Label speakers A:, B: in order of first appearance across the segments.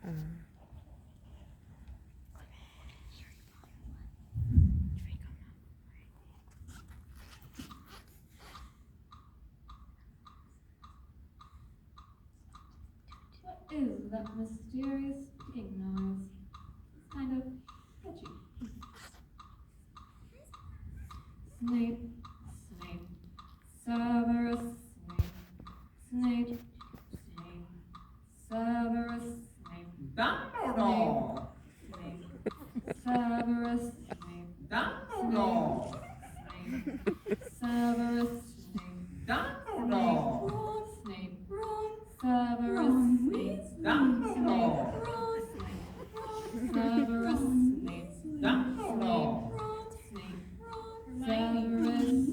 A: What is that mysterious ticking noise? It's kind of catchy. Snape, Snape, Severus Snape, Snape, Snape, Severus Snape,
B: Dumbledore!
A: Snape, Severus Snape,
B: Dumbledore!
A: Snape, Severus Snape,
B: Dumbledore!
A: Snape, Severus Snape,
B: Dumbledore!
A: Severus Snape,
B: Dumbledore!
A: Severus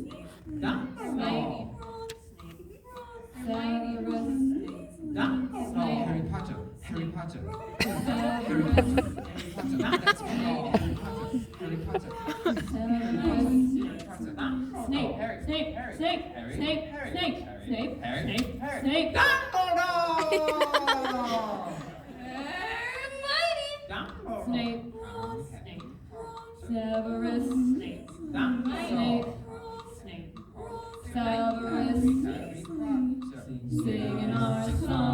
B: Dumbledore! Dumbledore!
C: Harry Potter. Harry Potter.
A: Harry
C: Potter. That's all. Harry Potter. Harry Potter.
A: Snape, Snape, Snape, Snape, Snape, Snape, Snape, Snape,
B: Dumbledore!
A: Hermione,
B: Dumbledore!
A: Snape, Snape, Severus Snape, Snape, Snape, Severus Snape, singing our song.